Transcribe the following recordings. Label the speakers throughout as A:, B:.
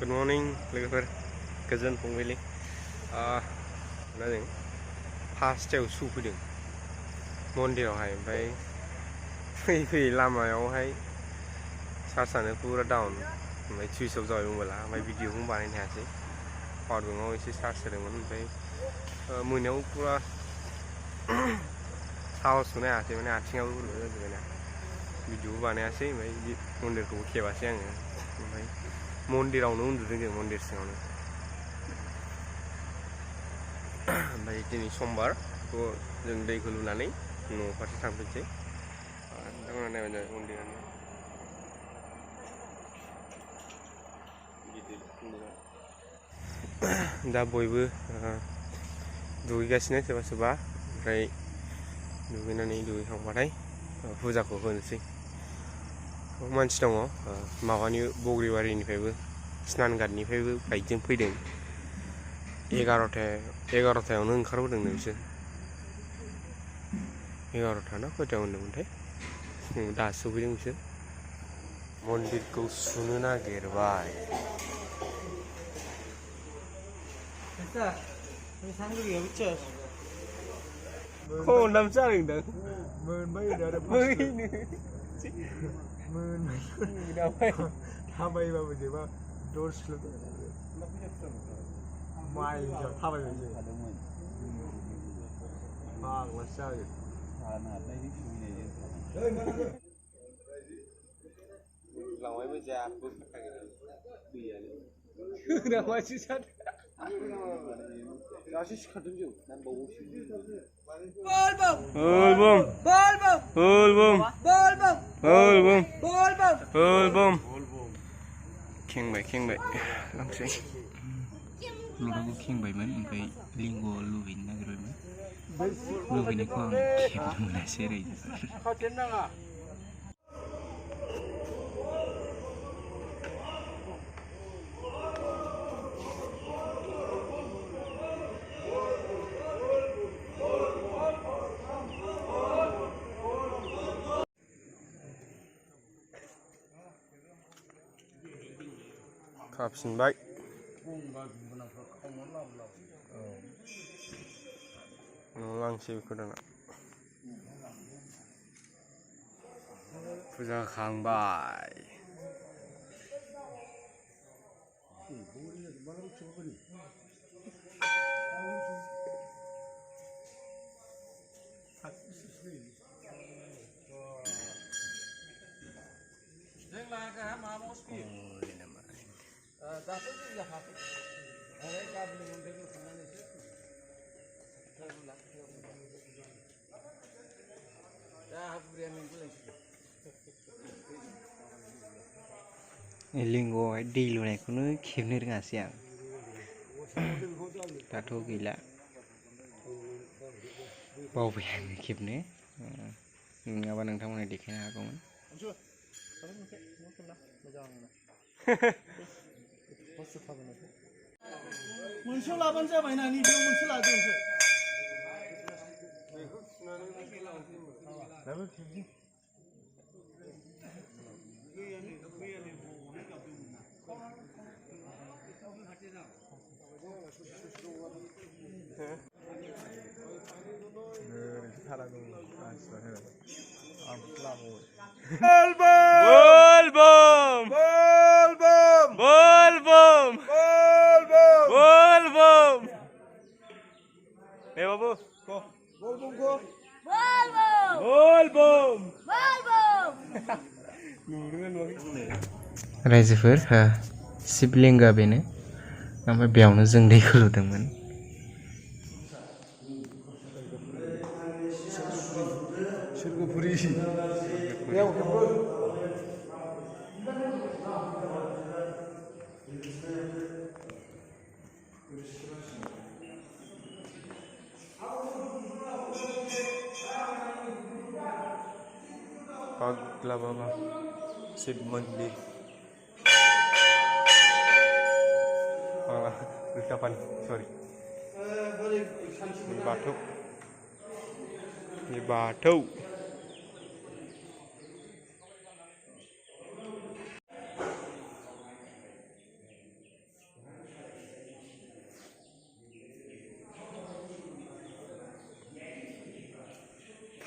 A: Good morning, लोगोफोर गोजोन फुंबिलि जों फासटायाव सफैदों मन्दिरावहाय ओमफ्राय फैयै लामायावहाय चार्जआनो पुरा डाउन ओमफ्राय सुइच अफ जाबाय मबाइला ओमफ्राय भिडिअखौनो बानायनो हायासै पावार बेंकआव एसे चार्ज होदोंमोन ओमफ्राय मोनायाव पुरा साहसखौनो हायासै माने आथिङाबो बोरैबा जाजोब्बायना भिडिअबो बानायासै ओमफ्राय मन्दिरखौबो खेबासै आङो ओमफ्राय मन्दिरावनो उन्दुदों जों मन्दिर सिङावनो ओमफ्राय दिनै समबार जों दैखौ लुनानै न' फारसे थांफिनसै नोंथांमोना नायबानो जाबाय मन्दिरानो दा बयबो दुगैगासिनो सोरबा सोरबा ओमफ्राय दुगैखांबाथाय फुजाखौ होनोसै मानसि दङ माबानि बग्रिबारिनिफ्रायबो स्नानघाटनिफ्रायबो बाइकजों फैदों 11थायावनो ओंखारबोदोंनो बिसोर 11था ना खयथायाव होनदोंमोनथाय दासो सफैदों बिसोर मन्दिरखौ सुनो नागिरबाय खनथाम जादोंदां मोनबाय थाबायबाबो जोबा 10 किल'मिटार माइलसो थाबायबाय फाग्लासो जागोन लांबायबो जायाबो दैयानो होनांबायसो जादों दासो सिखारदों जों नांबावगौसो बोलबम खेंबाय लांसै लुराखौ खेंबायमोन ओमफ्राय लिंग लुबैनो नागिरबायमोन लुबैनायखौ आं खेबनो मोनासै ओरै खाफिनबाय न'आव लांसै बेखौ दाना फुजा होखांबाय लिंगआवहाय दै लुनायखौनो खेबनो रोङासै आं दाथ' गैला बावबाय आङो खेबनो नङाबा नोंथांमोननो देखायनो हागौमोन
B: मोनसेयाव लाबानो जाबाय ना नैबेयाव मोनसे लादों
A: Bolbom Eh babu ko Bolbom रायजोफोर शिबलिंगा बेनो ओमफ्राय बेयावनो जों दैखौ लुदोंमोन Pagla Baba Shiv Mandir Ultapani sorry Ini Bathau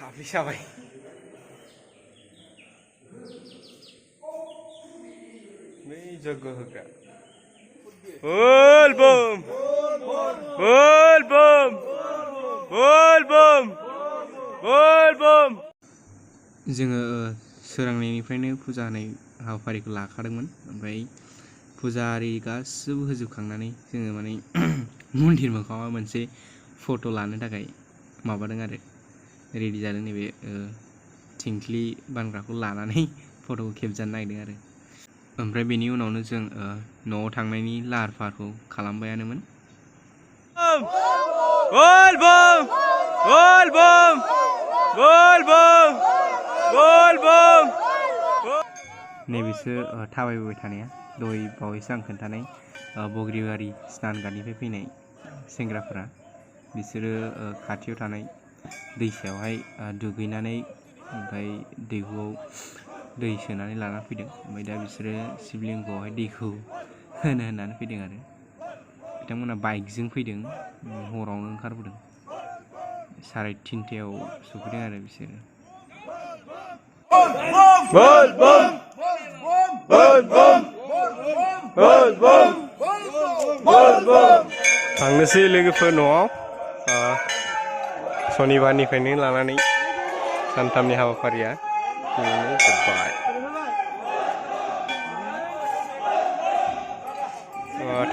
A: फाफ्लि साबाय बै जग्य होग्रा बोलबम बोलबम बोलबम बोलबम जोङो सोरांनायनिफ्रायनो फुजा होनाय हाबाफारिखौ लाखादोंमोन ओमफ्राय फुजा आरि गासिबो होजोबखांनानै जोङो माने मन्दिर मोखाङाव मोनसे फट' लानो थाखाय माबादों आरो रेडि जादों नैबे थिंख्लि बानग्राखौ लानानै फट'खौ खेबजानो नागिरदों आरो ओमफ्राय बेनि उनावनो जों न'आव थांनायनि लाहार फाहारखौ खालामबायानोमोन बोलबम बोलबम बोलबम बोलबम नैबेसो थाबायबोबाय थानाया दहाय बावैसो आं खोन्थानाय बग्रिबारि स्नान घाटनिफ्राय फैनाय सेंग्राफोरा बिसोरो खाथियाव थानाय दैसायावहाय दुगैनानै ओमफ्राय दैहुआव दै सोनानै लाना फैदों ओमफ्राय दा बिसोरो शिबलिंगआवहाय दैखौ होनो होननानै फैदों आरो बिथांमोना बाइकजों फैदों हरावनो ओंखारबोदों 3:30 सफैदों आरो बिसोरो बोलबम बोलबम बोलबम बोलबम थांनोसै लोगोफोर न'आव सनिबारनिफ्रायनो लानानै सानथामनि हाबाफारिया जोब्बाय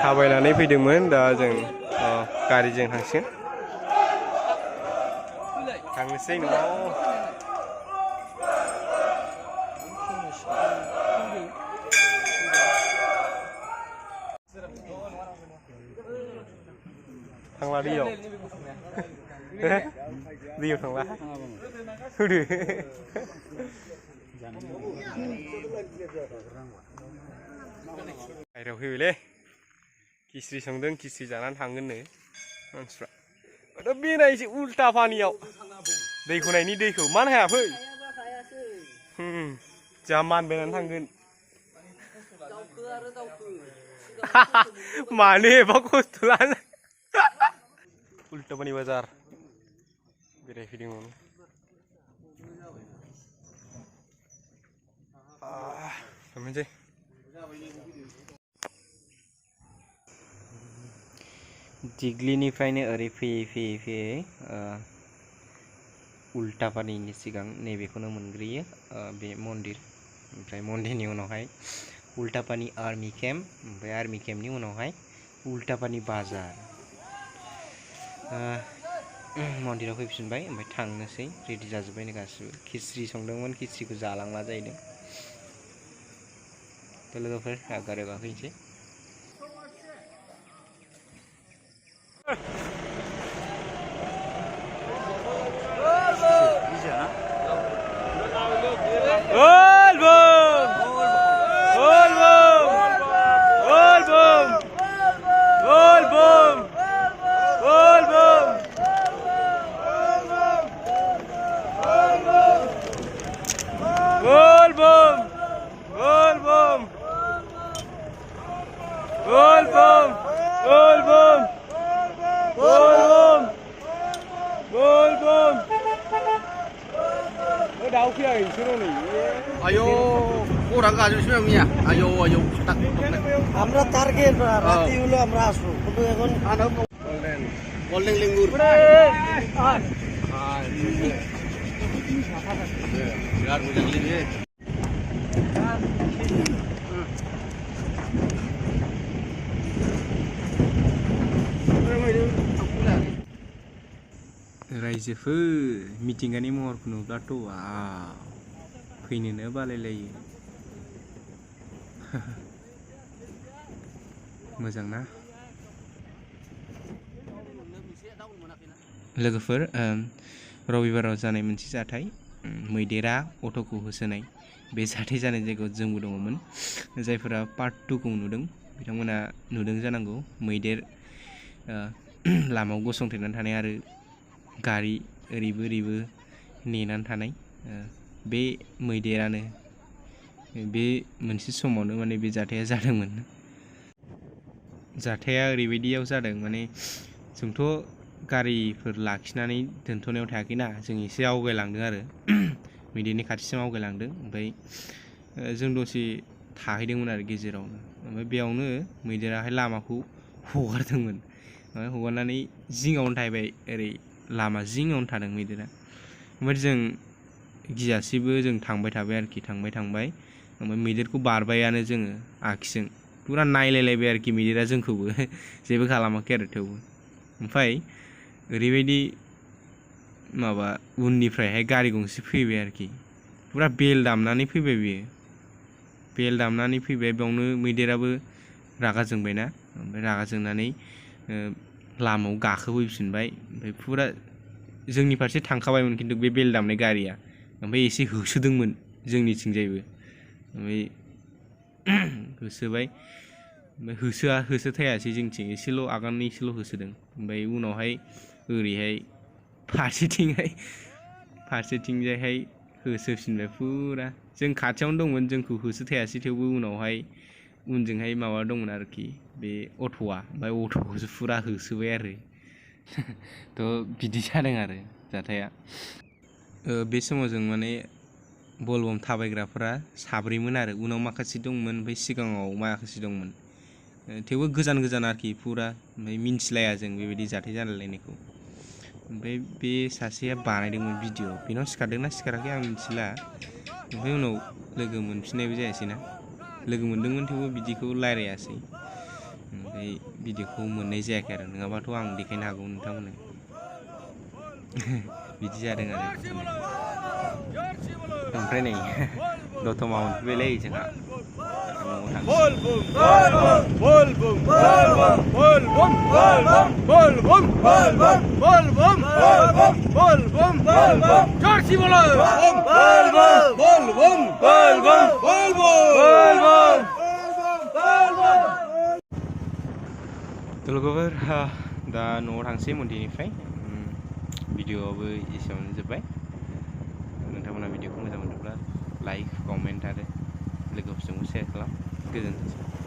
A: थाबायनानै फैदोंमोन दा जों गारिजों थांसिगोन थांनोसै न'आव थांला दैयाव दैयाव थांला होदो बायह्रायाव फैबायलै खिस्रि संदों खिस्रि जानानै थांगोननो मानसिफ्रा दा बेरायनोसै उल्टा पानियाव दैखौ नायनि दैखौ मानो हाया फै जोंहा मानबायनानै थांगोन मानो एफा खस्थ' लानो उल्टापानि बाजार बेरायफैदोंमोन थांनोसै दिग्लिनिफ्रायनो ओरै फैयै फैयै फैयै उल्टापानिनि सिगां नैबेखौनो मोनग्रोयो बे मन्दिर ओमफ्राय मन्दिरनि उनावहाय उल्टापानि आर्मि केम्प ओमफ्राय आर्मि केम्पनि उनावहाय उल्टापानि बाजार मन्दिराव फैफिनबाय ओमफ्राय थांनोसै रेडि जाजोब्बायनो गासिबो खिस्रि संदोंमोन खिस्रिखौ जालांला जाहैदों दा लोगोफोर गारियाव गाखोनोसै Bolbom Bolbom Bolbom Bolbom Đau kia hình chứ đâu nỉ
C: Ayo kurang kaji semuanya ayo ayo tak
B: আমরা টার্গেট রাতে হলো আমরা আসবো কিন্তু এখন
C: golden lengur biar bujang lini
A: रायजोफोर मिथिंगानि महरखौ नुब्लाथ' फैनोनो बालायलायो मोजां ना लोगोफोर रबिबाराव जानाय मोनसे जाथाय मैदेरा अट'खौ होसोनाय बे जाथाय जानाय जायगायाव जोंबो दङमोन जायफोरा पार्ट 2 खौ नुदों बिथांमोना नुदों जानांगौ मैदेर लामायाव गसंथेनानै थानाय आरो गारि ओरैबो ओरैबो नेनानै थानाय बे मैदेरानो बे मोनसे समावनो माने बे जाथाया जादोंमोन जाथाया ओरैबायदियाव जादों माने जोंथ' गारिफोर लाखिनानै दोनथ'नायाव थायाखैना जों एसे आवगायलांदों आरो मैदेरनि खाथिसिम आवगायलांदों ओमफ्राय जों दसे थाहैदोंमोन आरो गेजेरावनो ओमफ्राय बेयावनो मैदेराहाय लामाखौ हगारदोंमोन ओमफ्राय हगारनानै जिङावनो थाहैबाय ओरै लामा जिङावनो थादों मैदेरा ओमफ्राय जों गियासैबो जों थांबाय थाबाय आरोखि थांबाय ओमफ्राय मैदेरखौ बारबायानो जोङो आखिजों पुरा नायलायलायबाय आरोखि मैदेरा जोंखौबो जेबो खालामाखै आरो थेवबो ओमफ्राय ओरैबायदि माबा उननिफ्रायहाय गारि गंसे फैबाय आरोखि पुरा बेल दामनानै फैबाय बियो बेल दामनानै फैबाय बेयावनो मैदेराबो रागा जोंबायना ओमफ्राय रागा जोंनानै लामायाव गाखोबोफिनबाय ओमफ्राय पुरा जोंनि फारसे थांखाबायमोन खिन्थु बे बेल दामनाय गारिया ओमफ्राय एसे होसोदोंमोन जोंनिथिंजायबो ओमफ्राय होसोबाय ओमफ्राय होसोथायासै जोंथिं एसेल' आगाननै एसेल' होसोदों ओमफ्राय उनावहाय ओरैहाय फारसेथिंजायहाय होसोफिनबाय पुरा जों खाथियावनो दंमोन जोंखौ होसोथायासै थेवबो उनावहाय उनजोंहाय माबा दंमोन आरोखि बे अट'आ ओमफ्राय अट'खौसो पुरा होसोबाय आरो थ' बिदि जादों आरो जाथाया बे समाव जों माने बलबम थाबायग्राफोरा साब्रैमोन आरो उनाव माखासे दंमोन ओमफ्राय सिगाङाव माखासे दंमोन थेवबो गोजान आरोखि पुरा ओमफ्राय मिन्थिलाया जों बेबायदि जाथाय जालायलायनायखौ ओमफ्राय बे सासेया बानायदोंमोन भिडिअ बेनाव सिखारदोंना सिखाराखै आं मिथिला ओमफ्राय उनाव लोगो मोनफिननायबो जायासै ना लोगो मोनदोंमोन थेवबो बिदिखौ रायज्लायासै ओमफ्राय भिडिअखौ मोननाय जायाखै आरो नङाबाथ' आं देखायनो हागौ नोंथांमोननो बिदि जादों आरो ओमफ्राय नै दतमा मोनफैबायलै जोंहा लोगोफोर दा न'आव थांसै मन्दिरनिफ्राय भिडिअआबो एसेयावनो जोब्बाय नोंथांमोना भिडिअखौ मोजां मोनोब्ला लाइक कमेन्ट आरो लोगोफोरजोंबो शेयार खालाम गोजोन्थों